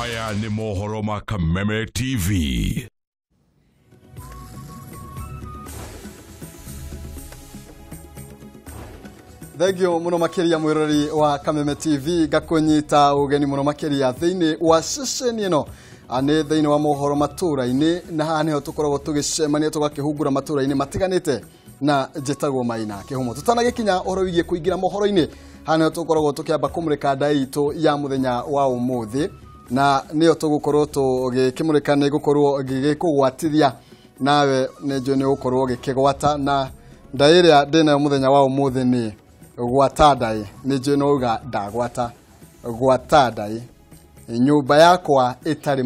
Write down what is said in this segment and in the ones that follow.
Maya ni mohoro ma Kameme TV. Thegio muno makiria mwirori wa Kameme TV gakunyita ugeni muno makiria thiini wa session ino ane thiini wa mohoro matura-ini na haneho tukoragwo tugicemania tugakihungura matura-ini matiganite na jetagwo Maina Kihumo tutanagikinya oro wigie kuingira mohoro-ini haneho tukoragwo tukiamba kumurika ndaitu ya muthenya wa umuthi na niyo tugukorwo tugikimurika ni gukorwo gigikugwatithia nawe nejo ni gukorwo gikigwata na ndairia ndina muthenya wa umuthi ni gwatadai nije nouga ndagwata gwatadai nyumba yakwa itari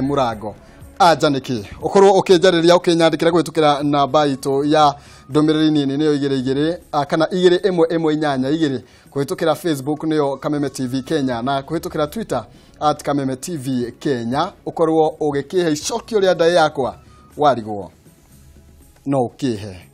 murago aja niki ukorwo ukinjariria ukinyandikira gwitukira namba itu ya ndomereri nini niyo igire kana 2112 kuhitukira Facebook niyo Kameme TV Kenya na kuhitukira Twitter @Kameme TV Kenya ukorwo ugikihe icokio ria ndai yakwa warigwo no ukihe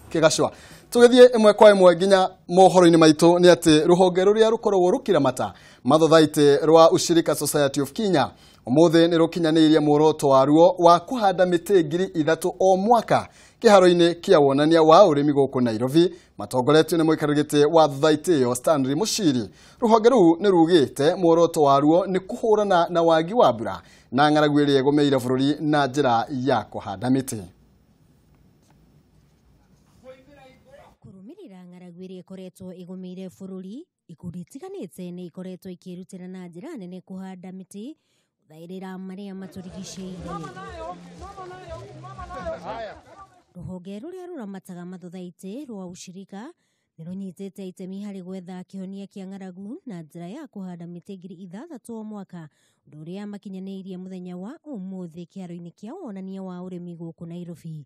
kigashwa tugithie imwe kwa imwe nginya mohoro-ini maitu ni ati ruhonge ruria rukorwo rukira mata mathothaite rwa Ushirika Society of Kenya umuthi ni rukinyanirie muoroto waruo wa kuhanda miti 3,000 o mwaka kiharo-ini kia wonania wa urimi guku Nairobi matongoretio ni muikarigite wa thothaite yo Stanley Mushiri ruhonge ru ni rugite muoroto waruo ni kuhurana na wagi wa mbura na ng'aragu iria egomeire bururi na njira ya kuhanda miti ng'aragu ikoretwo igumire bururi ikundi tiganite ni ikoretwo ikirutira na njira nene kuhanda miti thairira maria maturigicĩirie ruhonge ruria ruramataga mathothaite rwa Ushirika ni runyitite itemi hari gwetha kihonia kia ng'aragu na njira ya kuhanda miti 3,000 o mwaka undu uria makinyaniirie muthenya wa umuthi kiaro-ini kia wonania wa urimi guku Nairobi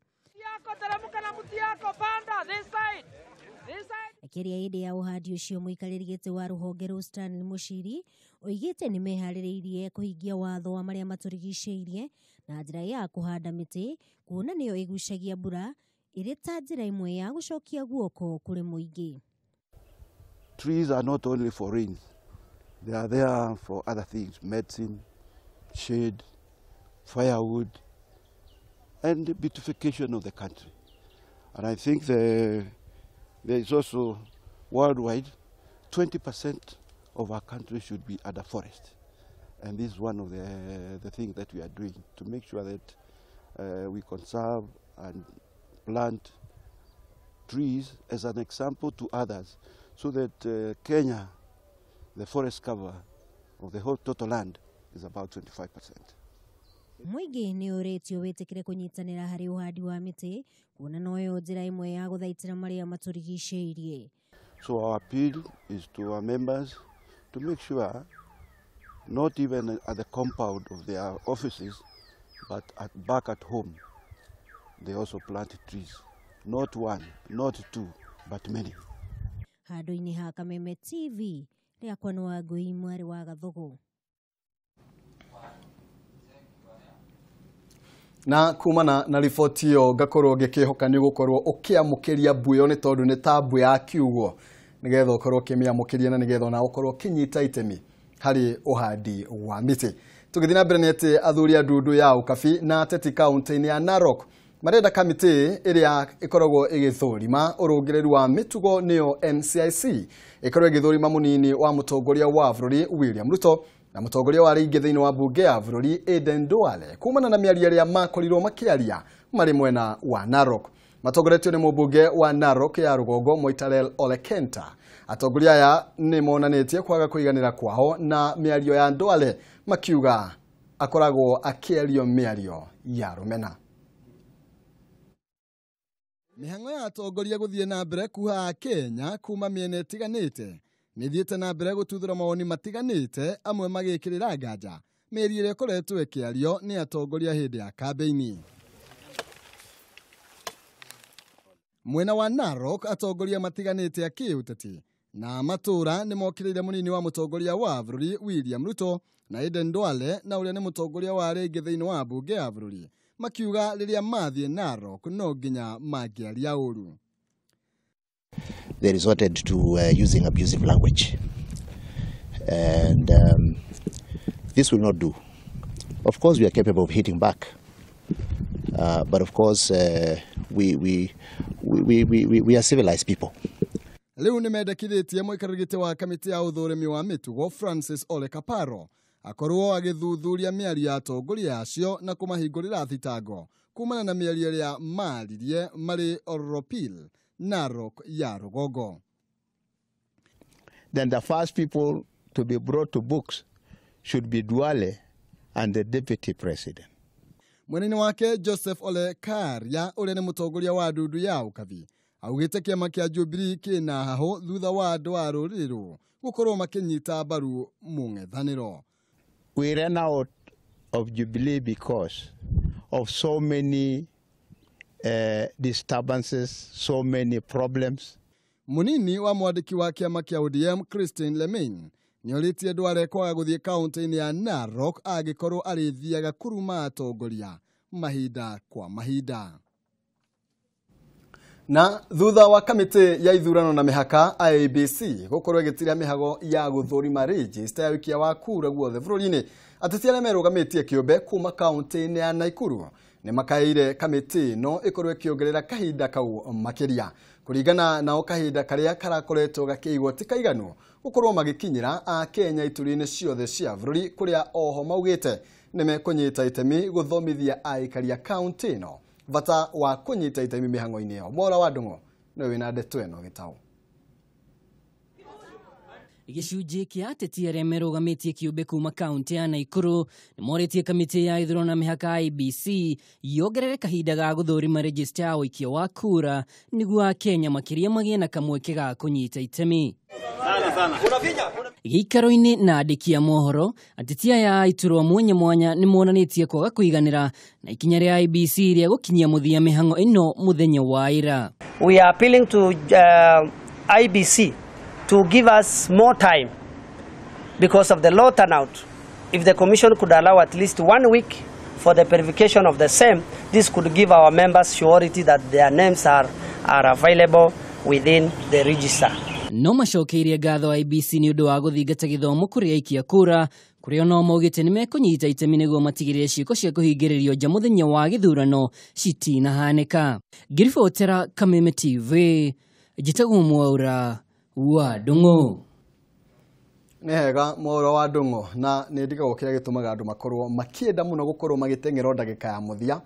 Akiria ide ya uhadi ucio muikariri gite wa ruhonge ru Stanley Mushiri oigite ni mehaririirie kuhingia watho wa maria maturigicĩirie na njira ya kuhanda miti kuona niyo igucagia mbura iri ta njira imwe ya gucokia guoko kuri muingi. Trees are not only for rain, they are there for other things: medicine, shade, firewood, and the beautification of the country. And I think there is also worldwide 20% of our country should be under forest, and this is one of the things that we are doing to make sure that we conserve and plant trees as an example to others, so that Kenya, the forest cover of the whole total land is about 25%. Muingi ni uretio wetikire kunyitanira hari uhadi wa miti kuona noyo njira imwe ya guthaitira maria maturigicĩirie. So our appeal is to our members to make sure not even at the compound of their offices but back at home they also plant trees, not one, not two, but many. Handu-ini ha Kameme TV ria kwano wa Ngui Mwari wa Gathugu. na kumana na riboti yo gakorwo gikihoka ni gukorwo ukiamukiria mbuyo ni tondu ni tabu ya kiugo nigetha ukorwo kimiamukiria na nigetha na ukorwo kinyita itemi hari uhandi wa miti tugithina mbere nete athuri a ndundu ya ukabi na Teti county-ini ya Narok marenda kamiti iria ikoragwo igithurima urungireru wa mitugo niyo NCIC ikorwo igithurima munini wa mutongoria wa bururi William Ruto na mutongoria wa ringi thiini wa bunge ya bururi Aden Duale kumana na miaria ria makorirwo makiaria mari mwena wa Narok matongoretio ni mubunge wa Narok ya Rugongo Moitalel Olekenta atongoria aya ni monanitie kwaga kuiganira kwao na miario ya Duale makiuga akoragwo akierio miario ya rumena. Mihango ya atongoria guthie na mbere kuha Kenya kuma miene tiganite nithiete na mbere gututhura mawoni matiganite amwe magikirira nganja meri ire koretwo ikiario ni atongoria hindi ya kambeini. Mwena wa Narok atongoria matiganite akiuteti na matura ni mokirire munini wa mutongoria wa bururi William Ruto na Aden Duale na uria ni mutongoria wa ringi thiini wa bunge ya bururi makiuga riria mathie Narok no nginya magiaria uru. They resorted to using abusive language. And this will not do. Of course, we are capable of hitting back. But of course, we are civilized people. Leo nimendekithĩtie mũikarĩrĩte wa kamĩtĩ ya ũthũrĩmi wa mĩtugo Francis Ole Kaparo akorwo agĩthuthuria mĩario ya atongoria acio na kũmahingũrĩra thitango kumana na mĩario ĩrĩa maririe marĩ Oropil Narok ya Rũgongo. Then the first people to be brought to books should be Duale and the deputy president. Mweneni wake Joseph Ole Karia ũrĩa nĩ mũtongoria wa ndundu ya ũkabi augĩte kĩama kĩa Jubilee kĩna haho thutha wa andũ a rũrĩrĩ rũu gũkorwo makĩnyita mbaru mũng'ethanĩro. We ran out of Jubilee because of so many disturbances, so many problems. Munini wa mwandĩki wa kĩama kĩa ODM Christine Lemain nĩorĩtie Duale kwaga gũthiĩ kaunti-inĩ ya Narok agĩkorwo arĩthiaga kuruma atongoria mahinda kwa mahinda. Na thutha wa kamĩtĩ ya ithurano na mĩhaka IEBC gũkorwo ĩgĩtiria mĩhago ya gũthũrima register ya wiki wa kura guothe bũrũri-inĩ, ateti arĩa merũgamĩtie kĩũmbe kuma kaunti-inĩ ya Nakuru nĩ makaĩire kamĩtĩ ĩno ĩkorwo ĩkĩongerera kahinda kau makĩria kũringana nao kahinda karĩa karakoretwo gakĩigwo ti kaiganu gũkorwo magĩkinyĩra a Kenya ituri-inĩ ciothe cia bũrũri kũrĩa oho maugĩte nĩmekũnyita itemi gũthomithia aikari a kaunti ĩno bata wa kũnyita itemi mĩhang'o-inĩ yao. Mwaura wa Ndung'u nĩwe wĩna ndeto ĩno gĩtaũ. Gĩcunjĩ kĩa ateti arĩa merũgamĩtie kĩũmbe kuma kaunti ya Nakuru nĩmorĩtie kamĩtĩ ya ithurano na mĩhaka IEBC yongerere kahinda ga gũthũrima register ya ũikia wa kura nĩguo Akenya makĩria magĩe na kamweke ga kũnyita itemi. Gĩikaro-inĩ na andĩki a mohoro, ateti aya iturwa mwanya nĩmonanĩtie kwaga kũiganĩra na ikinya rĩa IEBC rĩa gũkinyia mũthia mĩhang'o ĩno mũthenya wa ira. We are appealing to IEBC to give us more time because of the low turnout. If the commission could allow at least 1 week for the verification of the same, this could give our members surety that their names are available within the register. No macokeirie ngatho IEBC nĩ ũndũ wa gũthingata gĩthomo kũrĩ aikia kura kũrĩa no maugĩte nĩmekũnyita itemi nĩguo matigĩrĩre ciĩko cia kũhingĩrĩrio nja mũthenya wa gĩthurano citinahanĩka. Ngiribotera Kameme TV, njĩtagwo Mwaura wa Ndung'u. Nĩ hega Mwaura wa Ndung'u, na nĩ ndigagwo kĩrĩa gĩtũmaga andũ makorwo makĩenda mũno gũkorwo magĩteng'erwo ndagĩka ya mũthia,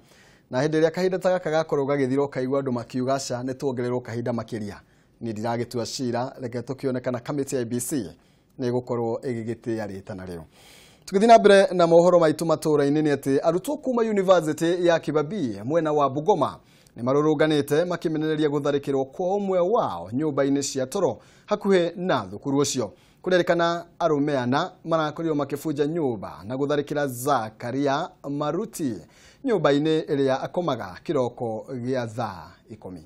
na hĩndĩ ĩrĩa kahinda ta gaka gakorwo gagĩthira ũkaigua andũ makiuga ca nĩ tuongererwo kahinda makĩria. Nĩ ndiragĩtua cira reke tũkĩone kana kamĩtĩ ya IEBC nĩ gũkorwo ĩgĩgĩtĩĩa rĩtana rĩu. Tũgĩthiĩ na mbere na mohoro maitũ matũra-inĩ nĩ atĩ arutwo kuma University ya Kibabii mwena wa Bungoma nĩ marũrũnganĩte makĩmenereria gũtharĩkĩrwo kwa ũmwe wao nyũmba-inĩ cia toro hakuhĩ na thukuru ũcio. Kũrerĩkana arũme ana marakorirwo makĩbunja nyũmba na gũtharĩkĩra Zakaria Maruti nyũmba-inĩ ĩrĩa akomaga kĩroko gĩa thaa 10.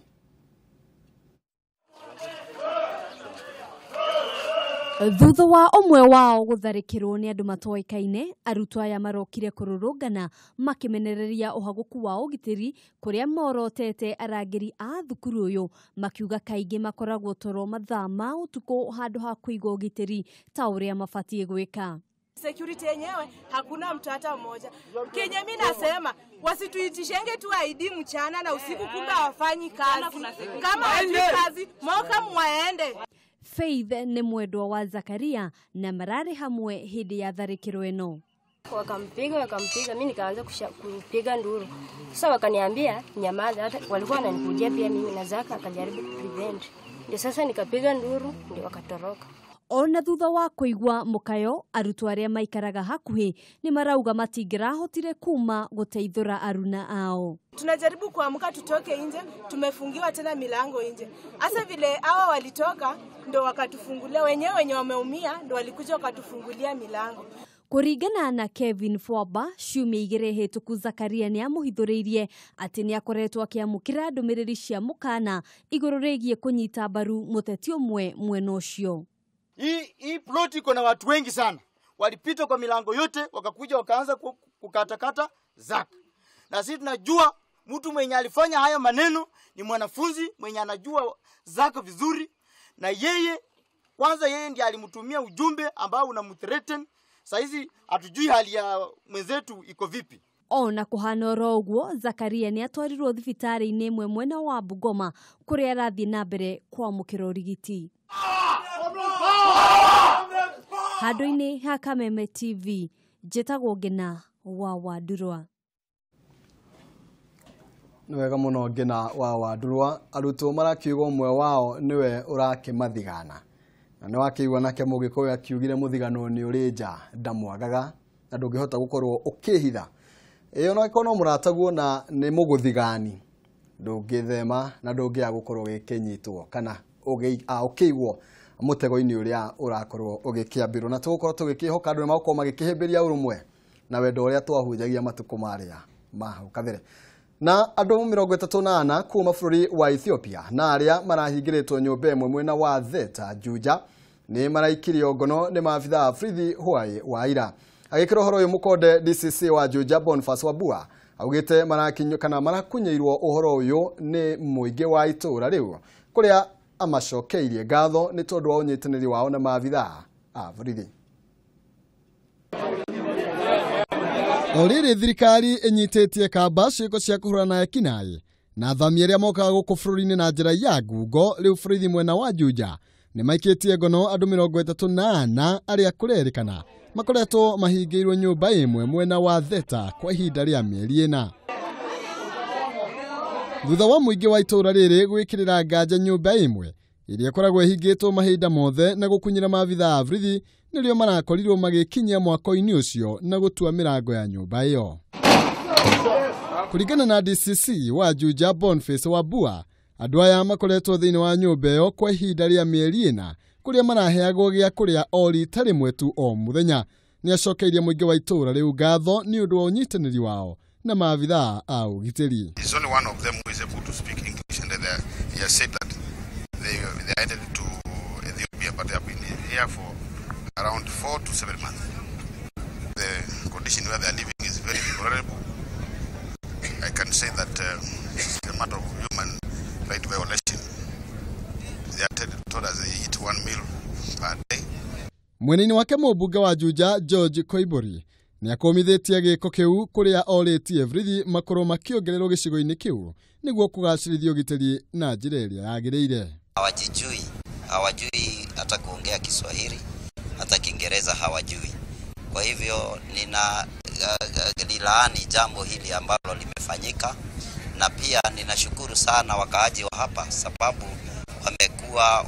Thutha wa ũmwe wao gũtharĩkĩrwo nĩ andũ matoĩkaine, arutwo aya marokire kũrũrũngana makĩmenereria ũhagũku wa ũgitĩri kũrĩa morotete arangĩri a thukuru ũyũ makiuga kaingĩ makoragwo toro mathaa ma ũtukũ handũ ha kũiga ũgitĩri ta ũrĩa mabatiĩ gwĩka. Security yenyewe hakuna mtu hata mmoja. Kenya mimi nasema wasituitishenge tu ID mchana na usiku, kumbe hawafanyi kazi. Kama hawafanyi kazi moka mwaende. Faith nĩ mwendwa wa Zakaria na mararĩ hamwe hĩndĩ ya tharĩkĩro ĩno. Wakampiga, mimi nikaanza kupiga nduru. Sasa wakaniambia nyamaza, hata walikuwa wananikujia pia mimi na Zaka akajaribu prevent. Ndio sasa nikapiga nduru ndio wakatoroka. Ona thutha wa kũigua mũkayo, arutwo arĩa maikaraga hakuhĩ nĩ marauga matingĩrahotire kuma gũteithũra aruna ao. Tunajaribu kuamka tutoke nje, tumefungiwa tena milango nje. Hasa vile hawa walitoka ndio wakatufungulia, wenyewe wameumia ndio walikuja wakatufungulia milango. Kũringana na Kevin Fwaba, ciumia igĩrĩ hĩtũku Zakaria nĩ amũhithũrĩirie atĩ nĩ akoretwo akĩamũkĩra ndũmĩrĩri cia mũkana igũrũ rĩgiĩ kũnyita mbaru mũteti ũmwe mwena ũcio. Hii plot iko na watu wengi sana. Walipita kwa milango yote wakakuja wakaanza kukatakata Zaka. Na sisi tunajua mtu mwenye alifanya haya maneno ni mwanafunzi mwenye anajua Zaka vizuri, na yeye Kwanza yeye ndiye alimtumia ujumbe ambao unamthreaten. Saizi hatujui hali ya mwenzetu iko vipi. Ona kuhana roguo Zakaria ni atwarirwo thibitari-inĩ imwe mwena wa Bungoma kuria arathi na mbere kwa mukirorigiti. Handũ-inĩ ha Kameme TV, njĩtagwo Ngina wa Wandurwa. Nĩ wega mũno Ngina wa Wandurwa, arutwo marakiuga ũmwe wao niwe ũrakĩmathigana. Na nĩ wakĩigua nake Mũgĩkũyũ akiugire mũthigano nĩ ũrĩ nja ndamwagaga na ndũngĩhota gũkorwo ũkĩhitha. Ĩyo no ĩkorwo mũrataguo na nĩ mũgũthigani. Ndũngĩthema na ndũngĩaga gũkorwo wĩkĩnyitwo kana ũkĩigwo mutego-inĩ ũrĩa ũrakorwo ũgĩkĩambĩrwo, na tũgũkorwo tũgĩkĩhoka andũ nĩmakorwo magĩkĩhĩmbĩria ũrũmwe na wendo ũrĩa twahunjagia matukũ marĩa ma hau kabere. Na andũ 34 kuuma bũrũri wa Ethiopia na arĩa marahingĩrĩtwo nyũmba ĩmwe mwena wa Theta Juja nĩ maraikirio ngono nĩ maabitha Frithi Huai wa ira. Agĩkĩra ũhoro ũyũ mũkonde DCC wa Juja Boniface Wabua augĩte marakunyĩirwo ũhoro ũyũ nĩ mũingĩ wa itũũra rĩu kũrĩa amacokeirie ngatho nĩ tondũ wa ũnyitanĩri wao na maabitha a borithi. Orĩrĩ thirikari ĩnyitĩtie kamba ciĩko cia kũhũrana na ekinaĩ na athami arĩa mokaga gũkũ bũrũri-inĩ na njĩra ya ngungo, rĩu borithi mwena wa Juja nĩ maikĩtie ngono andũ 34 arĩa kũrerĩkana makoretwo mahingĩirwo nyũmba ĩmwe mwena wa Theta kwa ihinda rĩa mĩeri 4. Thutha wa mũingĩ wa itũũra rĩrĩ gwĩkĩrĩra nganja nyũmba ĩmwe ĩrĩa ĩkoragwo ĩhingĩtwo mahinda mothe na gũkunyĩra maabitha a borithi, nĩrĩo marakorirwo magĩkinyia mwako-inĩ ũcio na gũtua mĩrango ya nyũmba ĩyo. Kũringana na DCC wa Juja Boniface Wabua, andũ aya makoretwo thĩinĩ wa nyũmba ĩyo kwa ihinda rĩa mĩeri 4 kũrĩa maraheagwo gĩa kũrĩa o rita rĩmwe tu o mũthenya. Nĩ acokeirie mũingĩ wa itũũra rĩu ngatho nĩ ũndũ wa ũnyitanĩri wao na maabitha a ũgitĩri. There's only one of them who is able to speak English, and he has said that they headed to Ethiopia, but they have been here for around 4 to 7 months. The condition where they are living is very deplorable. I can say that it's a matter of human right violation. They are told as they eat 1 meal per day. Mwena-inĩ wake mũmbunge wa Juja George Koibori nĩ akomithĩtie gĩko kĩu kũrĩa orĩtie borithi makorwo makĩongererwo gĩcigo-inĩ kĩu nĩguo kũgacĩrithia ũgitĩri na njĩra ĩrĩa yagĩrĩire. Hawajui hata kuongea Kiswahili, hata Kiingereza hawajui. Kwa hivyo ninaani jambo hili ambalo limefanyika, na pia ninashukuru sana wakaaji wa hapa sababu wamekuwa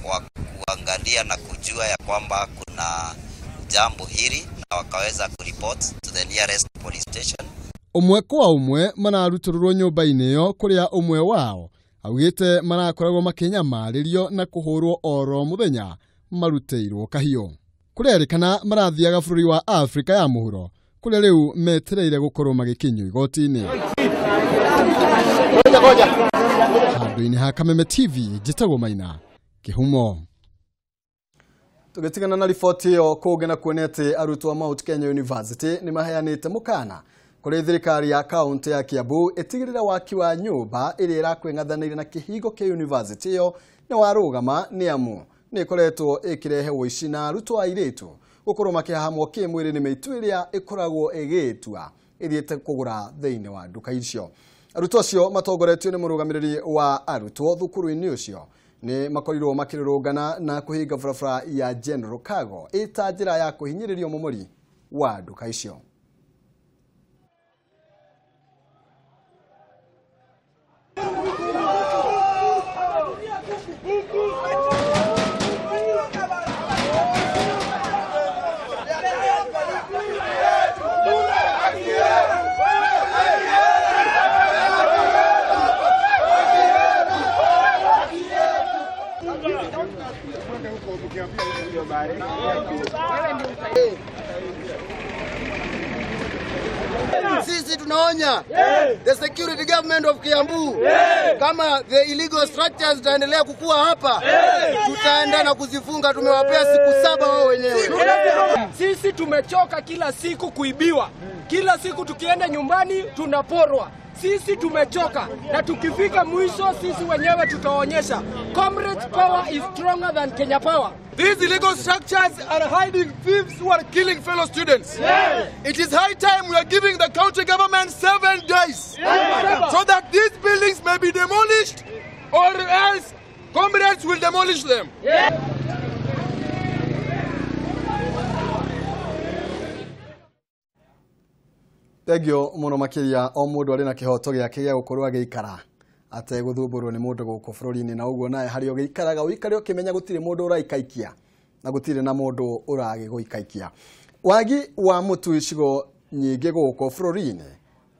kuangalia na kujua ya kwamba kuna jambo hili na wakaweza kuripoti to the nearest police station. Umwe kwa umwe mararutũrũrwo nyũmba-inĩ ĩyo kũrĩa umwe wao augĩte marakoragwo makĩnyamarĩrio na kũhũrwo oro mũthenya marutĩirwo kahiũ. Kũrerĩkana marathiaga bũrũri wa Afrika ya mũhuro kũrĩa rĩu metereire gũkorwo magĩkinywo igoti-inĩ. Handũ-inĩ ha Kameme TV, njĩtagwo Maina Kĩhumo. Tũgĩtigana na riboti ĩyo kũgena kuonete arutwo a Mount Kenya University nĩ maheanĩte mũkana kũrĩ thirikari ya kaunti ya Kiambu ĩtigĩrĩra waki wa nyũmba ĩrĩa ĩrakwĩngathanĩire na kĩhingo kĩa university ĩyo nĩ warũgama nĩ amu nĩ ĩkoretwo ĩkĩrehe ũici na arutwo a airĩtu gũkorwo makĩhahamwo kĩmwĩrĩ nĩ mĩitũ ĩrĩa ĩkoragwo ĩgĩtua ĩthiĩte kũgũra thĩinĩ wa nduka icio. Arutwo acio matongoretio nĩ mũrũgamĩrĩri wa arutwo thukuru-inĩ ũcio nĩ makorirwo makĩrũrũngana na kũhinga barabara ya General Cargo ĩta njĩra ya kũhinyĩrĩrio mũmũri wa nduka icio. Sisi tunaonya the security government of Kiambu, kama the illegal structures zitaendelea kukua hapa, tutaenda na kuzifunga. Tumewapea siku 7 wao wenyewe. Sisi tumechoka kila siku kuibiwa. Kila siku tukienda nyumbani tunaporwa. Sisi tumechoka na tukifika mwisho sisi wenyewe tutaonyesha. Comrades power is stronger than Kenya power. These illegal structures are hiding thieves who are killing fellow students. It is high time we are giving the county government 7 days so that these buildings may be demolished, or else comrades will demolish them. Thegio muno makiria o mundu ari na kihoto giake gia gukorwo agiikara ate guthumburwo ni mundu guku bururi-ini na uguo nae hari ogiikaraga uikare ukimenya gutire mundu uraikaikia na gutire na mundu uragi guikaikia. Wagi wa mutu icigo nyingi guku bururi-ini,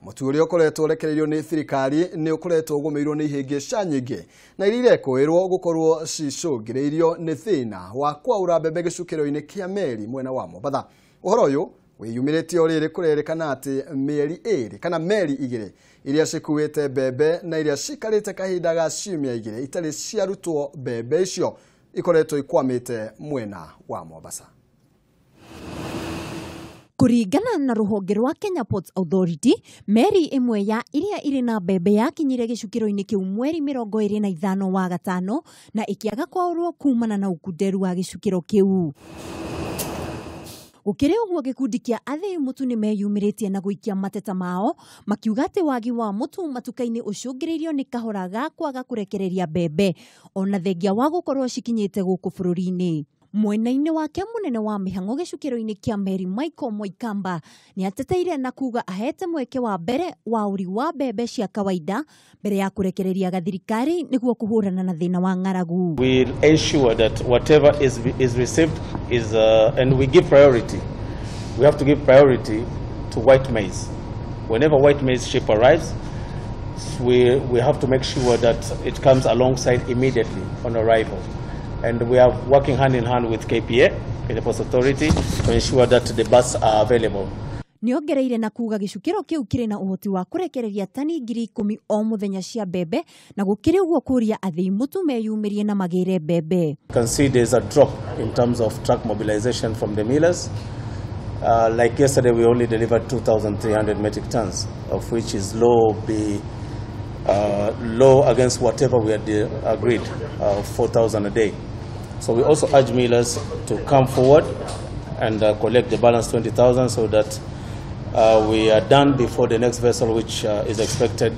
mutu uria ukoretwo rekereirio ni thirikari ni ukoretwo ugumiirwo ni ihingica nyingi na iria irekwirwo gukorwo cicungireirio ni thina wa kwaura mbembe gicukiro-ini kia Meri mwena wa Mombatha. Uhoro uyu wiyumiritio riri kurerikana ati meri eri kana meri igire iria cikuite mbembe na iria cikarite kahinda ga ciumia igire itari ciarutwo mbembe icio ikoretwo ikwamite mwena wa Mombasa. Kuringana na ruhonge rwa Kenya Ports Authority, meri imwe ya iria iri na mbembe yakinyire gicukiro-ini kiu mweri 25 wa gatano na ikiaga kwaurwo kumana na ukunderu wa gicukiro kiu. Ukire uguo gikundi kia athii mutu ni meyumiritie na guikia mateta mao makiuga ati wagi wa mutu matuka-ini ucungireirio ni kahora ga kwaga kurekereria mbembe ona thengia wa gukorwo cikinyite guku bururi-ini. Mwena-ini wake munene wa mihango gicukiro-ini kia Meri Michael Moikamba ni ateteire na kuga ahete mweke wa mbere wa uri wa mbembe cia kawaida mbere ya kurekereria gathirikari niguo kuhurana na thina wa ng'aragu. We ensure that whatever is received is and we give priority. We have to give priority to white maize. Whenever white maize ship arrives, we have to make sure that it comes alongside immediately on arrival. And we are working hand in hand with KPA, Kenya Ports Authority, to ensure that the buses are available. Niongereire na kuga gicukiro kiu kiri na uhoti wa kurekereria tani 10,000 o muthenya cia mbembe na gukiri uguo kuria athii mutu meyumirie na magire mbembe. You can see there's a drop in terms of truck mobilization from the millers. Like yesterday, we only delivered 2,300 metric tons, of which is low against whatever we had agreed, 4,000 a day. So we also urge millers to come forward and collect the balance 20,000 so that we are done before the next vessel, which is expected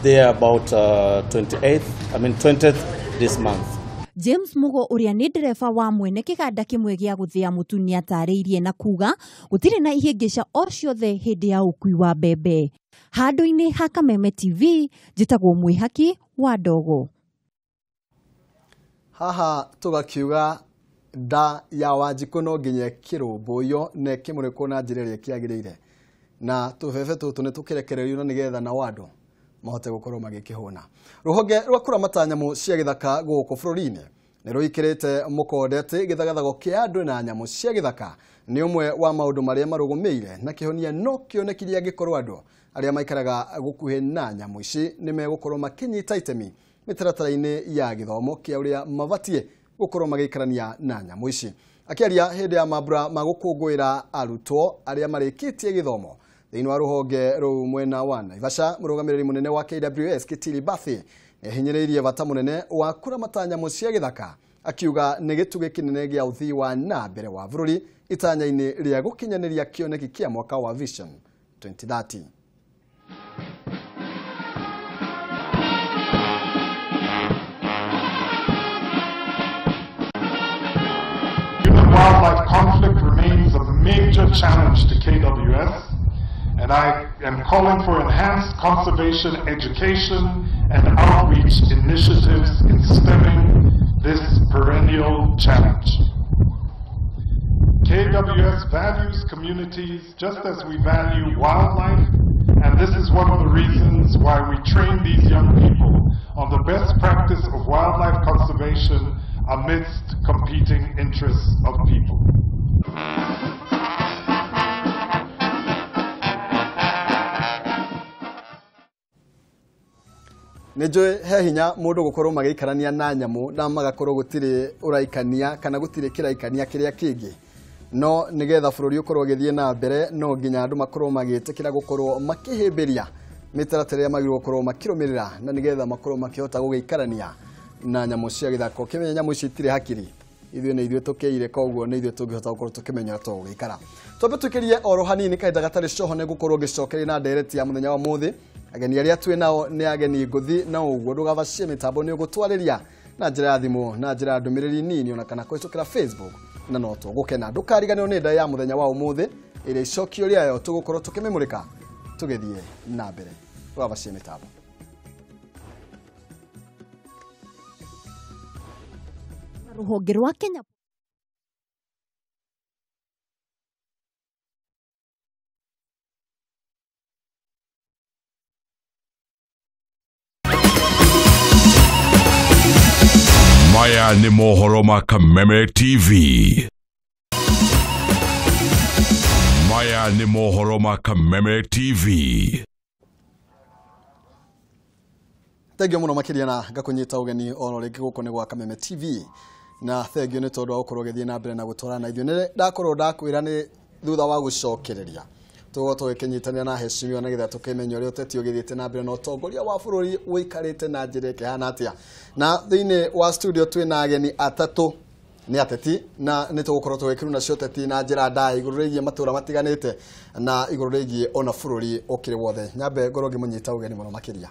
there about 20th this month. James Mugo uria ni ndereba wa mwene kiganda kimwe gia guthia mutu ni atariirie na kuga gutire na ihingica o ciothe hindi ya ukui wa mbembe. Handu-ini ha Kameme TV njitagwo Mwihaki wa Ndogo. Haha tugakiuga nda ya Wanjiku no nginye kirumbuyo ne kimurekwo na njira iria kiagirire na tubebe tutu ni tukirekererio na nigetha na wandu mahote gukorwo magikihuna. Ruhonge rwa kuramata nyamu cia githaka guku bururi-ini ni ruikirite mukonde ati githagathago kia andu na nyamu cia githaka ni umwe wa maundu maria marugumeire na kihonia no kionekiria gikorwo andu aria maikaraga gukuhe na nyamu ici ni megukorwo makinyita itemi mitaratara-ini ya githomo kia uria mabatie gukorwo magikarania na nyamu ici. Akiaria hindi ya mambura magukungwira arutwo aria marikitie githomo thiini wa ruhonge ruu mwena wa Naivasha, murugamiriri munene wa KWS Kitili Bathi ehinyireirie bata munene wa kuramata nyamu cia githaka akiuga ni gitugi kinene gia uthii wa na mbere wa bururi itanya-ini ria gukinyaniria kioneki kia mwaka wa Vision 2030. Wildlife conflict remains a major challenge to KWS, and I am calling for enhanced conservation education and outreach initiatives in stemming this perennial challenge. KWS values communities just as we value wildlife, and this is one of the reasons why we train these young people on the best practice of wildlife conservation amidst competing interests of people. Nijue he hinya mundu gukorwo magikarania na nyamu na magakorwo gutire uraikania kana gutire kiraikania kiria kingi no nigetha bururi ukorwo githie na mbere no nginya andu makorwo magitikira gukorwo makihimbiria mitaratara ya magirwo korwo makirumirira na nigetha makorwo makihota gugikarania na nyamu cia githako kimenya nyamu citire hakiri ithuĩ nĩ ithuĩ tũkĩire koguo nĩ ithuĩ tũngĩhota gũkorwo tũkĩmenya tũgĩikara twambe tũkĩrie oro hanini kahinda gatarĩ coho nĩ gũkorwo gĩcokeria na ndereti ya mũthenya wa mũthĩ ageni arĩa twĩ nao nĩ ageni ngũthi na ũguo ndũgabacie mĩtambo nĩ ũgũtwarĩria na njĩra ya thimũ na njĩra ya ndũmĩrĩri nini ona kana kũhĩtũkĩra Facebook na no tũgũkena ndũkariganĩrwo nĩ nda ya mũthenya wa ũmũthĩ ĩrĩa icokio rĩayo tũgũkorwo tũkĩmĩmũrĩka tũgĩthiĩ na mbere ndũgabacie mĩtambo. Rũhonge rwa Kenya Maya nĩ mohoro ma Kameme TV. Maya nĩ mohoro ma Kameme TV. Tengio mũno makĩria na ngakũnyita ũgeni oro rĩngĩ gũkũ nĩ gwa Kameme TV na thengio nĩ tondũ wa gũkorwo gĩthiĩ na mbere na gũtwara na ithuĩ nĩ ndakorwo ndakwĩra nĩ thutha wa gũcokereria tũgũkorwo tũgĩkĩnyitanĩra na heshimiwa na getha tũkĩmenya ũrĩa ũteti ũgĩthiĩte na mbere na ũtongoria wa bũrũri ũikarĩte na njĩra ĩkĩhana atĩa na thĩinĩ wa studio twĩ na ageni atatũ nĩ ateti na nĩ tũgũkorwo tũgĩkĩruna nacio ũteti na njĩra ndaya igũrũ rĩgiĩ matũra matiganĩte na igũrũ rĩgiĩ ona bũrũri ũkĩrĩ wothe nyambe ngorwo ngĩmũnyita ũgeni mũno makĩria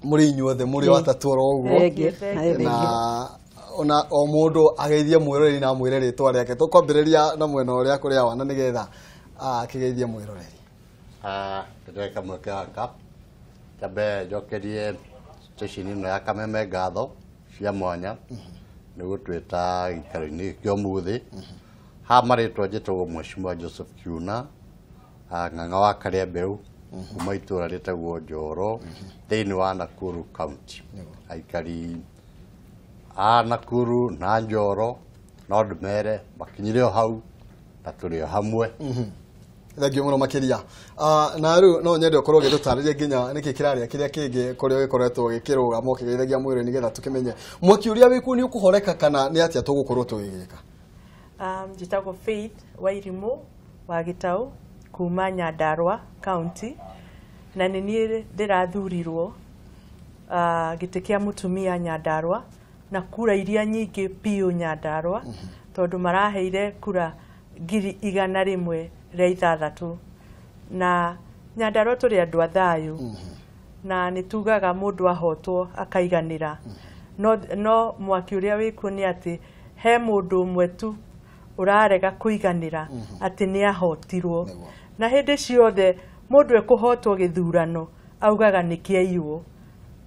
muri inyuothe muri watatu oro ũguo na ona o mũndũ ageithie mwĩroreri na mwĩre rĩtwa rĩake tũkwambĩrĩria na mwena ũrĩa kũrĩa wana nĩgetha akĩgeithie mwĩroreri ndĩreka mweke waka tambe njokerie station ĩno ya Kameme ngatho cia mwanya nĩ gũtwĩta gĩikaro-inĩ kĩa ũmũthĩ ha marĩtwa njĩtagwo Mheshimiwa Joseph Kiuna ng'ang'a wa Karĩambeu kuma itũra rĩtagwo Njoro thĩinĩ wa Nakuru County aikari a Nakuru na Njoro no ndũmere makinyire o hau na tũrĩ o hamwe thengio mũno makĩria na rĩu no nyende ũkorwo ũgĩtũtarĩria nginya nĩkĩ kĩrarĩa kĩrĩa kĩngĩ kũrĩa gĩkoretwo gĩkĩrũgama ũkĩgeithagia mwĩrĩ nĩgetha tũkĩmenye mwaki ũrĩa wĩkuo nĩ ũkũhoreka kana nĩ atĩa tũgũkorwo tũgĩgĩka. Njĩtagwo Faith Wairimũ wa Gĩtaũ kuma Nyandarua County na nĩ niĩ ndĩrathurirwo gĩtĩ kĩa mũtumia Nyandarua na kura iria nyingĩ biũ Nyandarua tondũ maraheire kura 100,000 na Nyandarua tũrĩ andũ a thayũ na nĩ tugaga mũndũ ahotwo akaiganĩra no mwaki ũrĩa wĩkuo nĩ atĩ he mũndũ ũmwe tu ũrarega kũiganĩra atĩ nĩ ahotirwo na hĩndĩ ciothe mũndũ ekũhotwo gĩthurano augaga nĩ kĩaiywo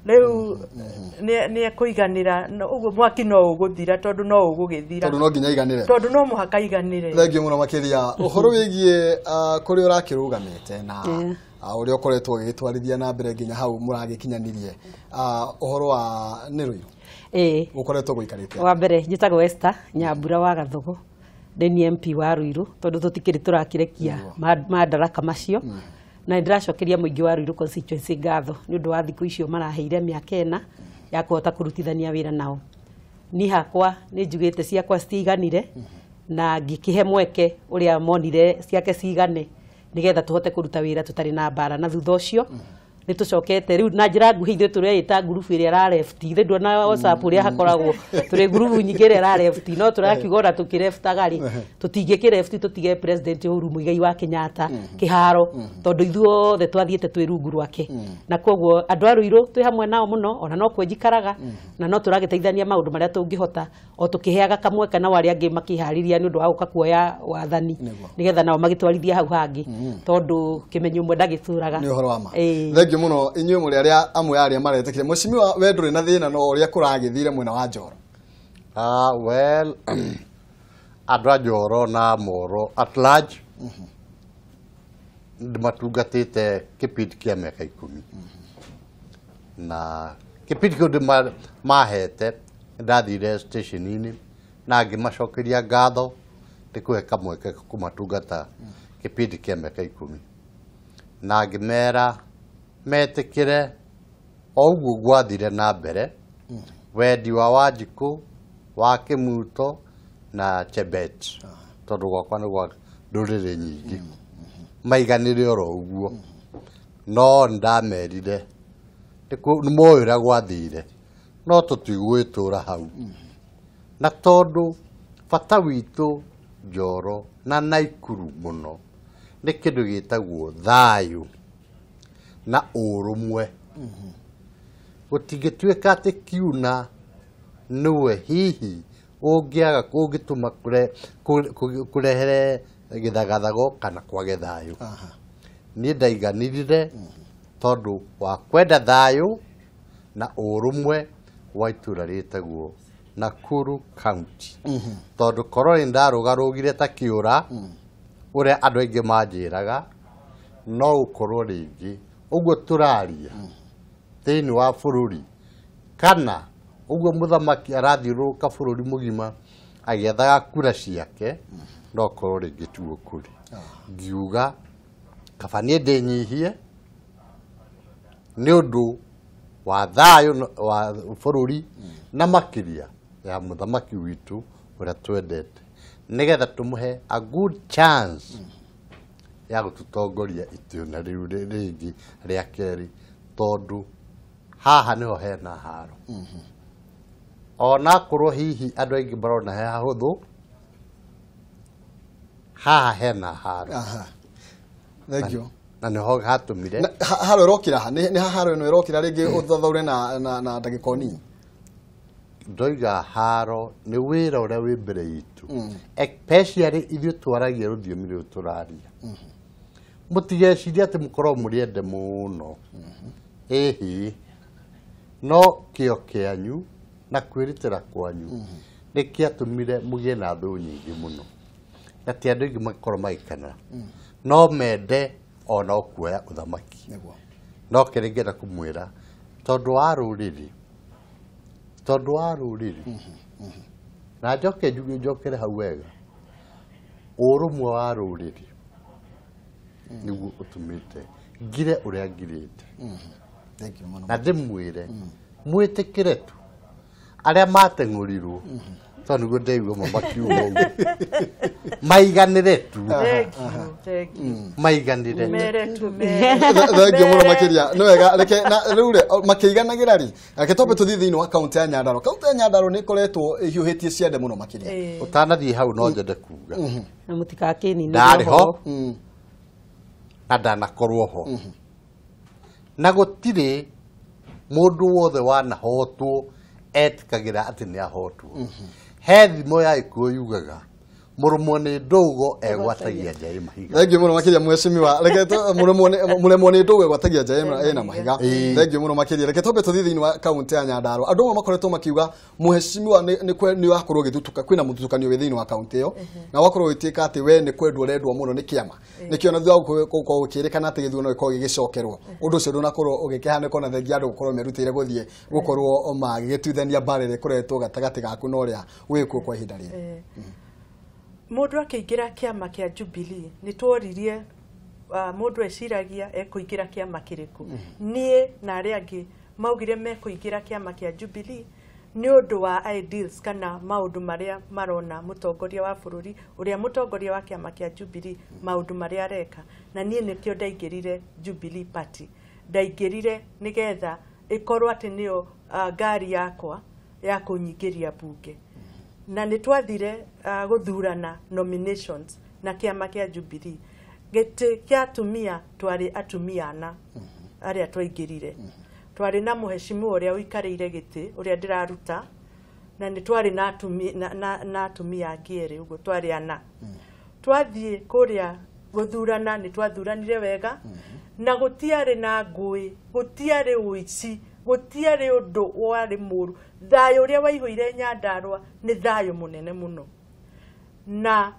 rĩu nĩ ekũiganĩra ũguo mwaki no ũgũthira tondũ no ũgũgĩthira tondũ no nginya iganĩre tondũ no mũhaka iganĩre. Thengio mũno makĩria ũhoro wĩgiĩ kũrĩa ũrakĩrũgamĩte na ũrĩa ũkoretwo ũgĩtwarithia na mbere nginya hau mũragĩkinyanirie ũhoro wa nĩ rũiru ũkoretwo gũikarĩte. Wa mbere njĩtagwo Esther Nyambura wa Gathũgũ ndĩ MP wa Ruiru tondũ tũtikĩrĩ tũrakĩrekia madaraka macio na ndĩracokeria mũingĩ wa Ruiru constituency ngatho nĩ ũndũ wa thikũ icio maraheire mĩaka 4 ya kũhota kũrutithania wĩra nao. Niĩ hakwa nĩ njugĩte ciakwa citiganire na ngĩkĩhe mweke ũrĩa monire ciake cigane nĩgetha tũhote kũruta wĩra tũtarĩ na mbara na thutha ũcio nĩ tũcokete rĩu na njĩra nguhĩ ithuĩ tũreĩta ngurubu ĩrĩa ra left ithuĩ ndona WhatsApp ũrĩa hakoragwo tũrĩ ngurubu nyingĩ ĩrĩa ra left no tũrakiuga ona tũkĩreftaga rĩ tũtingĩkĩrefti tũtige president Uhuru Muigai wa Kenyatta kĩharo tondũ ithuothe twathiĩte twĩ rungu rwake na koguo andũ a Ruiru twĩ hamwe nao mũno ona no kwenjikaraga na no tũragĩteithania maũndũ marĩa tũngĩhota o tũkĩheaga kamweka na arĩa angĩ makĩharĩria nĩ ũndũ wa gũka kuoya wathani nĩgetha nao magĩtwarithia hau hangĩ tondũ kĩmenyo ũmwe ndagĩtũraga nĩ ũhoro wa ma. Thengio mũno inyuĩ mũrĩ arĩa amwe arĩa maretekire Mheshimiwa we ndũrĩ na thĩna no ũrĩa kũragĩthire mwena wa Njoro. Well andũ a Njoro na Moro at large ndĩmatungatĩte kĩpindi kĩa mĩaka 10 na kĩpindi kĩu mahete ndathire station-inĩ na ngĩmacokeria ngatho ndĩkũhe kamweke kũmatungata kĩpindi kĩa mĩaka 10 na ngĩmera metĩkĩre o ũguo gwathire na mbere wendi wa Wanjikũ wa Kĩmuto na Chebet tondũ gwakwa nĩ gwa ndũrĩrĩ nyingĩ maiganĩre oro ũguo no ndamerire nĩ moĩ ũrĩa gwathire no tũtigwĩtũra hau na tondũ bata witũ Njoro na Naikuru mũno nĩ kĩndũ gĩtagwo thayũ na ũrũmwe gũtingĩtuĩka atĩ kiuna nĩwe hihi ũngĩaga ũngĩtũma kũrehere gĩthagathago kana kwage thayũ niĩ ndaiganirire tondũ wa kwenda thayũ na ũrũmwe wa itũra rĩtagwo Nakuru County tondũ korwo nĩ ndarũgarũgire ta kĩũra ũrĩa andũ aingĩ manjĩraga no ũkorwo rĩngĩ ũguo tũraria thĩinĩ wa bũrũri kana ũguo mũthamaki arathiũrũrũka bũrũri mũgima agĩethaga kura ciake no korwo rĩngĩ tuo kũrĩ ngiuga kaba niĩ ndĩnyihie nĩ ũndũ wa thayũ wa bũrũri na makĩria ya mũthamaki witũ ũrĩa twendete nĩgetha tũmũhe a good chance ya gũtũtongoria itũra rĩu rĩngĩ rĩa kerĩ tondũ haha nĩho hena haro ona korwo hihi andũ aingĩ marona he hahũthũ haha hena haro na nĩho hatũmire haro ĩrokĩra ha nĩ haro ĩno ĩrokĩra rĩngĩ ũthathaure na ndagĩka nini ndoiga haro nĩ wĩra ũrĩa wĩ mbere itũ especially ithuĩ twaragia rũthiomi rũrũ tũraria mũtigecirie atĩ mũkorwo mũrĩende mũno ĩhĩ no kĩo kĩanyu na kwĩrutĩra kwanyu nĩ kĩatũmire mũgĩe na thũ nyingĩ mũno na ti andũ aingĩ makorwo magĩkena no mende ona kuoya ũthamaki no kĩrĩa ingĩenda kũmwĩra tondũ wa rũrĩrĩ na njokere hau wega ũrũmwe wa rũrĩrĩ nĩguo ũtũmĩte ngire ũrĩa ngirĩte na ndĩmwĩre mwĩtĩkĩre tu arĩa mateng'ũrirwo tondũ nĩguo ndaigua makiuga ũguo maiganĩre tu maiganĩre thengio mũno makĩria nĩ wega reke rĩu makĩiganagĩra rĩ reke twambe tũthiĩ thĩinĩ wa kaũntĩ ya Nyandarua kaũntĩ ya Nyandarua nĩ ĩkoretwo ĩhiũhĩtie ciande mũno makĩria ũtanathiĩ hau no nyende kuga na mũtikakĩninĩre ndarĩ ho na ndanakorwo ho na gũtirĩ mũndũ wothe wanahotwo etĩkagĩra atĩ nĩ ahotwo he thimo ya Gĩkũyũ yugaga mũrũmwo nĩ ndũgo egwatagia njaĩ mahiga thengio mũno makĩria mheshimiwa reke mũrũmwo nĩ ndũgo egwatagia njaĩ ena mahiga thengio mũno makĩria reke twambe tũthiĩ thĩinĩ wa kaũntĩ ya Nyandarua andũ amwe makoretwo makiuga mheshimiwa nĩ wakorwo ũgĩthutuka kwĩna mũtutukanio wĩ thĩinĩ wa kaũntĩ ĩyo na wakorwo ũgĩtuĩka atĩ we nĩ kwendwo ũrendwo mũno nĩ kĩama nĩkĩo na thutha gũkorwo gũkĩrĩkana atĩ gĩthuurano gĩkorwo gĩgĩcokerwo ũndũ ũcio ndũnakorwo ũgĩkĩhanĩka na thengia andũ gũkorwo merutĩire gũthiĩ gũkorwo magĩgĩtuithania mbarĩ ĩrĩa ĩkoretwo gatagatĩ gaku na ũrĩa wĩkuo kwa ihinda rĩrĩ mũndũ akĩingĩra kĩama kĩa Jubilee nĩ tworirie mũndũ eciragia ekũingĩra kĩama kĩrĩkũ niĩ na arĩa angĩ maugire mekũingĩra kĩama kĩa Jubilee nĩ ũndũ wa ideals kana maũndũ marĩa marona mũtongoria wa bũrũri ũrĩa mũtongoria wa kĩama kĩa Jubilee maũndũ marĩa areka na niĩ nĩkĩo ndaingĩrire Jubilee Party ndaingĩrire nĩgetha ĩkorwo atĩ nĩyo ngari yakwa ya kũnyingĩria bunge na nĩ twathire gũthurana nominations na kĩama kĩa Jubilee gĩtĩ kĩa atumia twarĩ atumia ana arĩa twaingĩrire twarĩ na mũheshimiwa ũrĩa ũikarĩire gĩtĩ ũrĩa ndĩraruta na nĩ twarĩ na atumia angĩ erĩ ũguo twarĩ ana twathiĩ kũrĩa gũthurana nĩ twathuranire wega na gũtiarĩ na ngũĩ gũtiarĩ ũici gũtiarĩ ũndũ warĩ mũru thayũ ũrĩa waihũire Nyandarua nĩ thayũ mũnene mũno na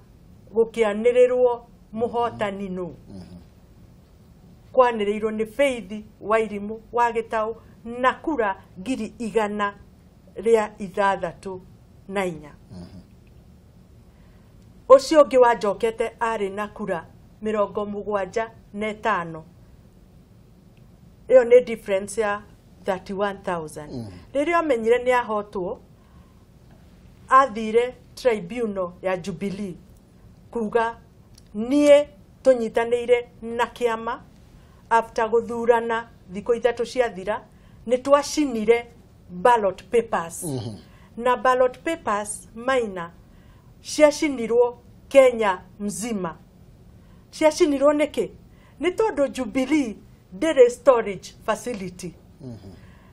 gũkĩanĩrĩrwo mũhotani nũ kwanĩrĩirwo nĩ Faith Wairimu wa Gĩtaũ na kura 164 ũcio ũngĩ wanjokete arĩ na kura 75 ĩyo nĩ difference ya 31,000 rĩrĩa amenyire nĩ ahotwo athire tribunal ya Jubilee kuga niĩ tũnyitanĩire na kĩama after guthurana thiko ithatu ciathira ni twacinire ballot papers na ballot papers maina ciacinirwo Kenya mzima. Ciacinirwo niki ni tondu Jubilee ndire storage facility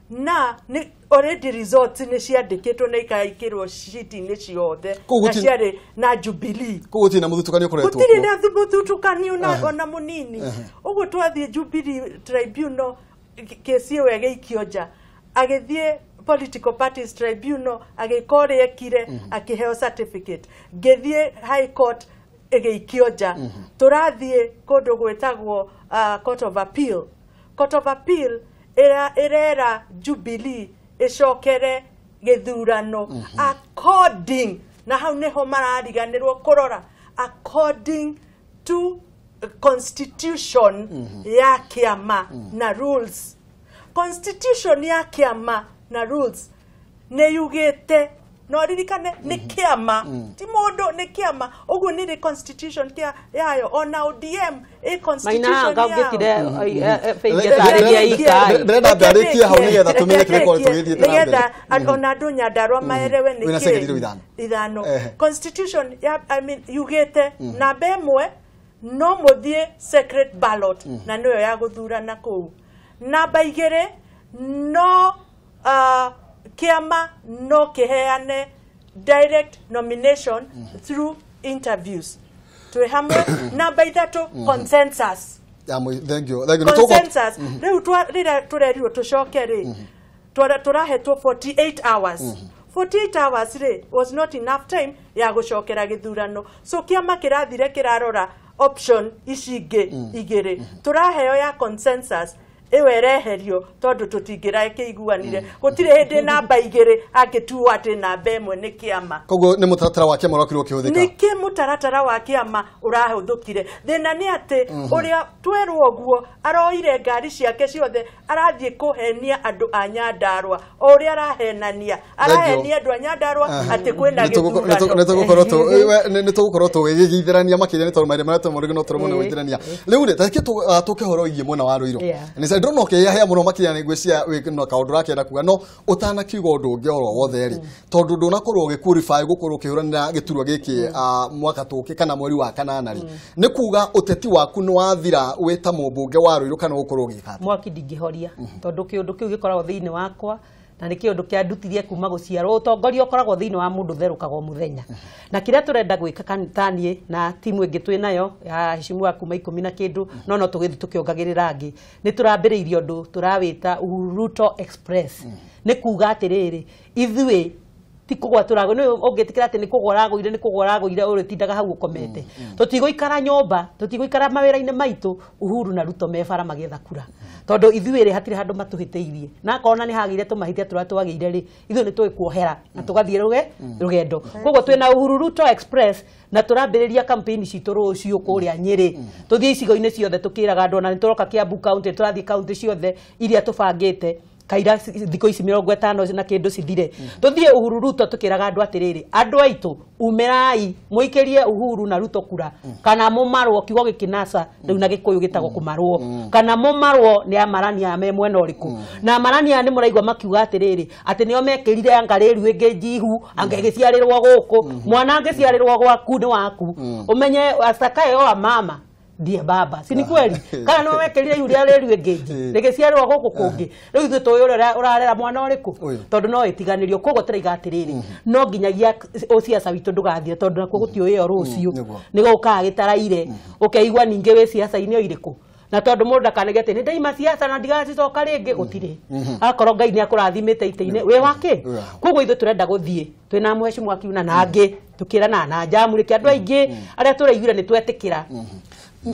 na ni already results ni ciandikitwo na ikaikirwo sheet-ini ciothe na ciari na Jubilee kuguti na muthutukanio kuretwo gutiri na muthutukanio na ona munini uguo twathie Jubilee tribunal kesi iyo yageikio nja agithie political parties tribunal agikoria kire akiheo certificate githie high court egeikio nja turathie kundu gwetagwo court of appeal era Jubilee icokere githurano according na hau niho marariganirwo kurora according to constitution ya kiama na rules. Constitution ya kiama na rules ne yugete no ririkane ni kiama ti mundu ni kiama uguo ni constitution kia yayo ona ODM constitution ya brenda ndarikia hau nigetha tumenye kile kwa tugithite na mbere ona andu Nyandarua maerewe ni ithano constitution ya yugete na bemwe no muthie secret ballot na niyo ya guthurana kuu namba 2 no kiama no kiheane direct nomination through interviews to hamwe namba 3 consensus thank you consensus riu turerirwo tucoke ri turahetwo 48 hours 48 hours ri was not enough time ya gucokera githurano so kiama kirathire kirarora option icingi igiri turaheo ya consensus ewereherio tondu tutingira kiguanire gutire hindi namba 2 angituwa ati namba 1 ni kiama koguo ni mutaratara wa kiama urakirwo kihuthika niki mutaratara wa kiama urahuthukire thina ni ati uria twerwo oguo aroire ngari ciake ciothe arathie kuhenia andu a Nyandarua uria arahenania andu a Nyandarua ati kwina githurano nitugukorwo tugigithirania makiria ni tondu maire maratu muri no turu muno gwithirania riu ni taki tukihoro igie mwena wa Ruiru ni ndona ukihia muno makiria ni ngwisia no kaundu rakenda kuga no utana kiugo undu ungi oro wothe ri tondu ndunakorwo ugikurify gukorwo ukihuranira giturwa giki mwaka tuki kana mweri wa kanana ri ni kuga uteti waku ni wathira wita mumbunge wa Ruiru kana gukorwo ugikata mwaki ndingihoria tondu kiundu kiu gikoragwo thiini wakwa na ni kiundu kia ndutirie kuma guciarwo utongoria ukoragwo thiini wa mundu therukaga muthenya na kiria turenda gwika kanitanie na timu ingi twinayo ya heshimua kuma 10 na kindu no tugithi tukiongagirira ngi ni turambiriirie undu turawita Ruto Express ni kuga atiriri ithui ti kugwa turago ni ungitikira ati ni kugwaragoire uri tindaga hau ukomete tutiguikara nyomba tutiguikara mawira-ini maitu Uhuru na Ruto mebara magetha kura tondu ithuiri hatire handu matuhiteirie na kona ni hagire tumahitia turatwageire ri ithu ni twikuohera na tugathie rugendo koguo twina Uhuru Ruto Express na turambiriria campaign citu rucio kuria Nyeri tuthie icigo-ini ciothe tukiraga andu na nituroka Kiambu county turathie county ciothe iria tubangite kaira thiko ici 50 na kindu cithire tuthie Uhuru Ruto tukiraga andu atiriri andu aitu umerai muikirie Uhuru na Ruto kura kana mumarwo kiugo gikinasa riu na gikuyu gitagwo kumarwo kana mumarwo ni amarania me mwena uriku na amarania ni muraigwa makiuga atiriri ati nio mekirire angariru ingi njihu angegiciarirwo guku mwana angiciarirwo gwaku ni waku umenye astakae o mama die baba si ni kweli kana no wekerire yuria reru engeji negeciarwo guku kungi riu ithu tuyurera urarera mwana uriku tondu no itiganirio kogo turiga atiriri no nginyagia ociaca witu ndugathie tondu nakuo gutioyo rucio nigo ukaga gitaraire ukeigwa ninge we ciaca-ini o iriku na tondu mundu ndakanege ati ni ndaima ciaca na ndigacicoka ringi gutiri akorwo Ngai ni akurathimite ite-ini we wake kogo ithu turenda guthie twina muheshimu akiuna na angi tukirana na jamu riki andu aingi aria turaiguire ni twetikira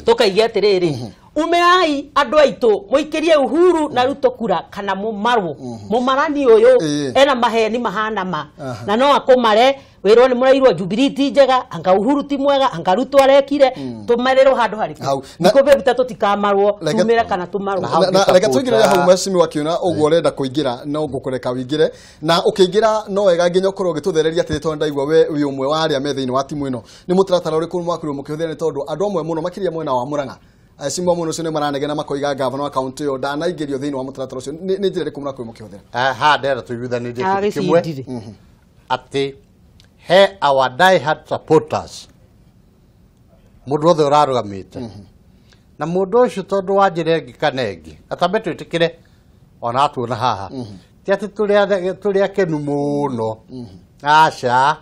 tukaigia atiriri umeai andu aitu muikirie Uhuru na Ruto kura kana mumarwo mumarani uyu ena maheni mahana ma na no akomare wirwo ni murairwo Jubilee ti njega anga Uhuru ti mwega anga Ruto arekire tumarero handu hariku nikobe buta tutikamarwo tumira kana tumarwo na reka tuigire hau mashimi wakiona uguo renda kuingira no gukureka wingire na ukiingira no wega nginya ukorwo gituthereria ati tondu ndaigwa we uyu umwe wa aria me thiini wa timu ino ni mutaratara uriku mwakuru mukihuthiria ni tondu andu amwe muno makiria mwena wa Murang'a Simba muno cene maranegena makoiga governor account yo dana igerio thini wa mutaratara ucio ni njire riku mura mukihuthira ha ndera tuyuthanire kimwe ati he our die hard supporters mundu othe urarugamite na mundu ucio tondu wa njire ngikanengi atambe twitikire ona atuona haha ti ati turi akenu muno aca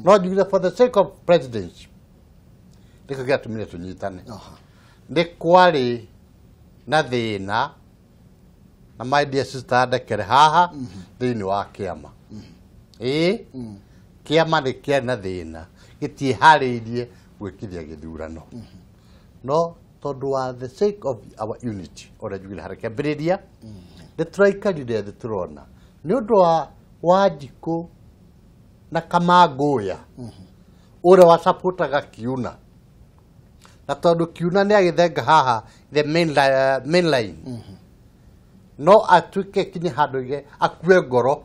no njugire for the sake of presidency ndiko giatumire tunyitane ndi kwari na thina na my dear sister ndekere haha thini wa kiama kiama ni kia na thina gitihariirie gwikithia githurano no tondu wa the sake of our unity ora njugire haraka mbiriria ndi turaikarire thi turona ni undu wa Wanjiku na Kamanguya ura wa supportaga Kiuna na tondu Kiuna ni agithenga haha the main line no atuike kinyi handu ge akue ngoro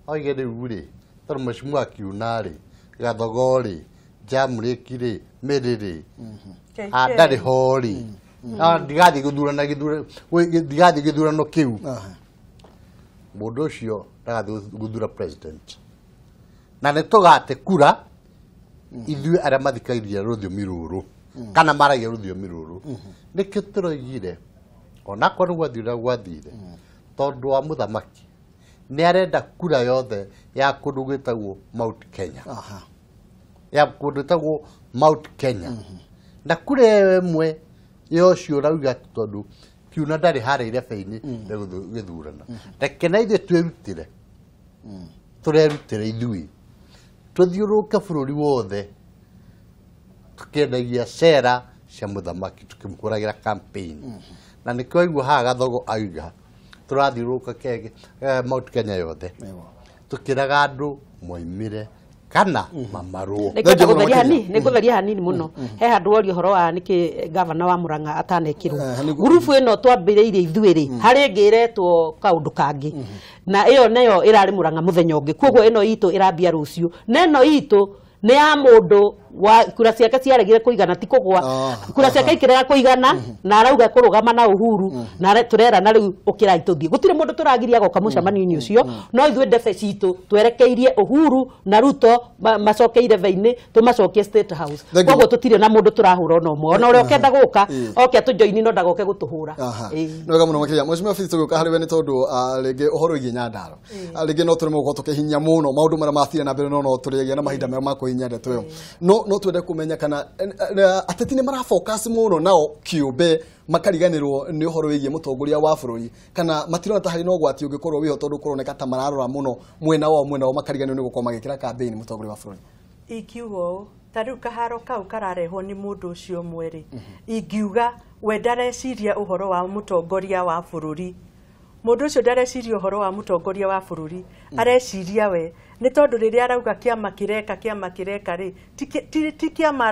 oige riu ri tondu mheshimiwa Kiuna ri Gathogori Jamriki ri Miriri ndari hori ndigathi githurano kiu mundu ucio ndagathi guthura president na nä tå gate kura ithuä arä a mathikairie rå thiomi rå rå kana maragia rå thiomi rå rå nä kä tå roigire onakorwo nä gwathire gwathire tondå wa må thamaki nä arenda kura yothe ya kå ndå gwä tagwo Mount Kenya ya kå ndå gwätagwo Mount Kenya na kura ä mwe yo cio rauga tondå Kiuna ndarä harä ire bäinä gä thurana reke na ithuä twä rutire tå rerutä re ithuä tuthiuruke bururi wothe tukiendagia cera cia muthamaki tukimukuragira campaign na nikio aigua haha Gathogo auga turathiuruka Mount Kenya yothe tukiraga andu moimire kana mamarwo nikutheria hanini muno he handu wori horo wa niki governor wa Murang'a atanekirwo gurubu ino twambiriirie ithuiri hari ngiretwo kaundu kangi na iyo nayo irari Murang'a muthenya ungi koguo ino itu irambia rucio neno itu ni ya mundu wa kura ciake ciaregire kuigana ti kugwa kura ciake ikirega kuigana na arauga kurugama na Uhuru na turera na riu ukira ituthie gutire mundu turagiria goka mucamani-ini ucio no ithuĩ ndebe citu twerekeirie Uhuru na Ruto macokeire veini tumacokie State House koguo tutire na mundu turahura no mo na uria ukenda guka oke tujoini no ndagoke gutuhura no muno makiria mheshimiwa Fitz guka hari we ni tondu rege uhoro igi Nyandarua rege no turimo guko tukihinya muno maundu mara mathire na mbere no turigia na mahinda mema kuhinya ndeto yo no twende kumenya kana ateti ni mara focus muno nao kiumbe makariganirwo ni uhoro wigie mutongoria wa bururi kana matirona ta hari no gwati ungikorwo wiho tondu kuroneka ta mararora muno mwena wa makariganirwo ni gukoma gikira campaign mutongoria wa bururi ikiugo tariu kaharo kau kararehwo ni mundu ucio mweri ingiuga we ndareciria uhoro wa mutongoria wa bururi mundu ucio ndareciria uhoro wa mutongoria wa bururi areciria we ni tondu riria arauga kiama kireka ri ti kiama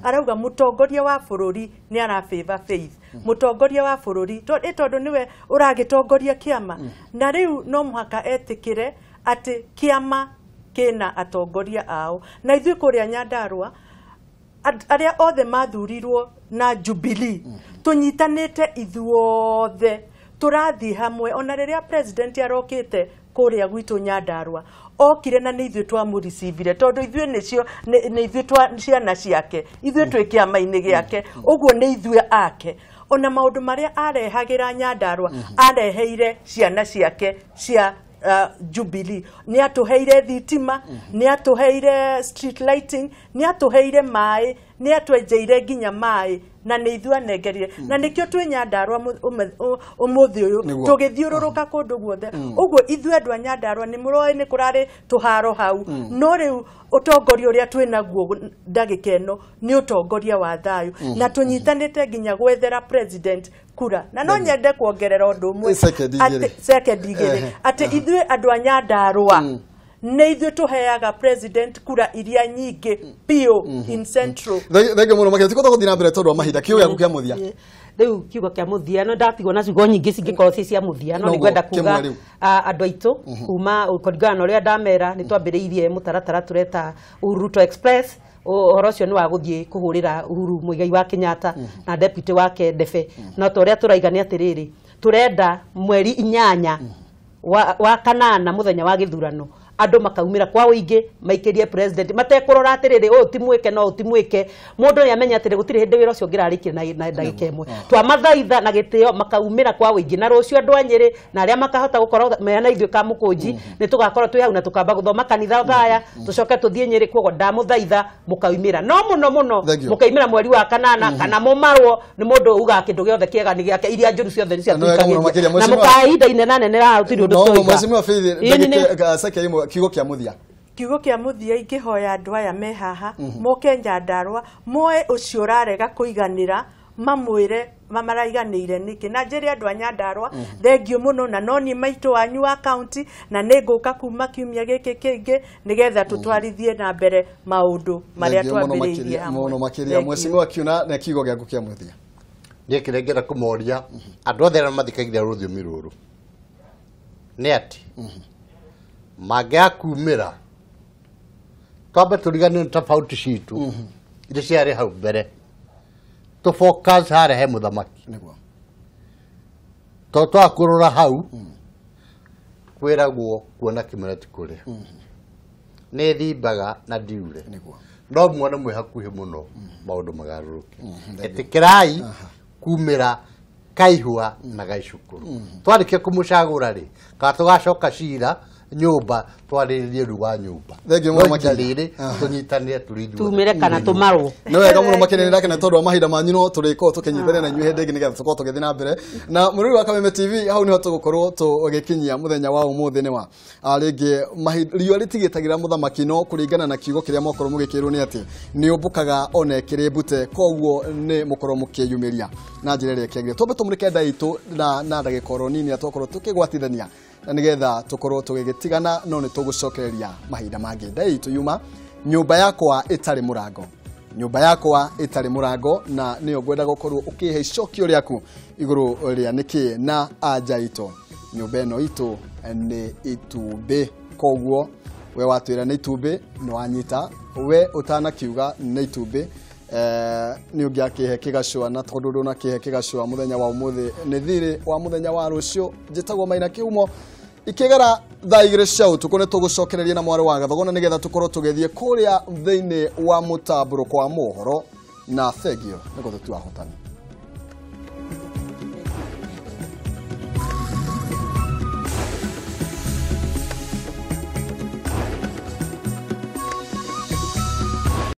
arauga mutongoria wa bururi ni ara favor faith mutongoria wa bururi tondu niwe uragitongoria kiama na riu no muhaka etikire ati kiama kina atongoria ao na ithuĩ kuria Nyandarua aria othe mathurirwo na Jubilee tunyitanite ithuothe turathi hamwe ona riria president arokite kuria gwitu Nyandarua okire na ni ithuĩ twamũricivire tondu ithuĩ nicio ni ithuĩ twa ciana ciake ithuĩ twĩ kĩama-inĩ gĩake ũguo ni ithuĩ ake ona maundu maria arehagira Nyandarua areheire ciana ciake cia Jubilee ni atuheire thitima ni atuheire street lighting ni atuheire mai ni atwenjeire nginya mai na ni ithuĩ anengerire na nikio twĩ Nyandarua umuthi uyu tugithiururuka kundu guothe uguo ithuĩ andu a Nyandarua ni muroi ni kurari tuharo hau no riu utongoria uria twĩ naguo ndagika ĩno ni utongoria wa thayu na tunyitanite nginya gwethera president kura na no nyende kuongerera undu umwe sekendi igĩrĩ ati ithuĩ andu a Nyandarua ne ithuĩ tuheaga president kura iria nyingi pio in central thenge muno maketi ko guthina mbere tondu mahinda kiu ya gukia muthia riu kiugo kia muthia no ndatigwo na ciugo nyingi cingikorwo ci cia muthia no nigwenda kuga andu aitu kuma kuringana na uria ndamera ni twambiriirie mutaratara tureta Ruto Express uhoro ucio ni wa guthie kuhurira Uhuru Muigai wa Kenyatta na deputy wake Ndebe na to ria turaiga ni atiriri turenda mweri 8 wa kanana muthenya wa githurano andu makaumira kwa uingi maikirie president matekurora atiriri timwike no timwike mundu ni amenya atiri gutiri hindi wira ucio ngirarikia na ndagika imwe twa mathaitha na gitio makaumira kwa uingi na rucio andu anyiri na aria makahota gukorwo meana ithuĩ ka mukunji ni tugakorwo twi hau na tukamba guthoma kanitha thaya tucoke tuthie nyiri kwogo ndamuthaitha mukaumira no muno mukaimira mweri wa kanana kana mumarwo ni mundu uga kindu giothe kiega ni giake iria njuru ciothe ni cia tuikagia na mukaida inena nene ra utiri undu tuiga kiugo kia muthia kiugo kia muthia ingihoya andu aya me haha moke Nyandarua moe ucio rarega kuiganira mamwire mamaraiganire niki na njiri andu a Nyandarua thengio muno na noni maitu wanyu wa county na ninguka kuma kiumia giki kingi nigetha tutwarithie na mbere maundu maria twambiriirie muno makiria mwecimu akiuna na kiugo giaku kia muthia nikirengera kumoria andu othe arĩa mathikagĩrĩria rũthiomi rũrũ nĩ ati magĩakumĩra twambe tũriganĩrwo nĩ tofauti citũ iria ciarĩ hau mbere tũ focus harĩa he mũthamaki to twakũrora hau kwĩragwo kuona kĩmera ti kũrĩa nĩ thimbaga na ndiure no muone mwĩ hakuhĩ mũno maũndũ magarũrũke etĩkĩrai kumĩra kaihua na gaicukuru twarĩkia kũmũcagũra rĩ kana tũgacoka cira nyumba twarĩrĩrie ruga nyumba thengio mũno makĩrĩrĩ tũnyitanĩre tũrithu tumire kana tumarwo no wega mũno makĩrĩrĩ kana tondũ mahinda manyu no tũrĩkorwo tũkĩnyitana na inyuĩ hĩndĩ ĩngĩ nĩgetha tũkorwo tũgĩthiĩ na mbere na mũrũri wa Kameme TV hau niho tũgũkorwo tũgĩkinyia mũthenya wa ũmũthĩ nĩ wa rĩngĩ riũa rĩtigĩtagĩra mũthamaki no kũringana na kiugo kĩrĩa mũkorwo mũgĩkĩrwo nĩ atĩ nĩ ũmbũkaga ona kĩrĩ mbute koguo nĩ mũkorwo mũkĩyumĩria na njĩra ĩrĩa kĩagĩrĩire twambe tũmũrĩke ndaitũ na ndagĩka oro nini na tũkorwo tũkĩgwatithania na nigetha tukorwo tugigitigana no ni tugucokereria mahinda mangi ndaitu yuma nyumba yakwa itari murango na niyo gwenda gukorwo ukihe icokio riaku iguru ria niki na anja itu nyumba ino itu ni itumbi koguo we watwira ni itumbi no wanyita we utana kiuga ni itumbi ni ungiakihe kigacua na tondu na kihe kigacua muthenya wa umuthi ni thiri wa muthenya wa rucio njitagwo Maina Kiumo ikigara thaa igĩrĩ cia ũtukũ nĩ tũgũcokereria na mwari wa Gathogona nĩgetha tũkorwo tũgĩthiĩ kũrĩa thĩinĩ wa mũtambũrũko wa mohoro na thengio nĩ gũtũ twahotana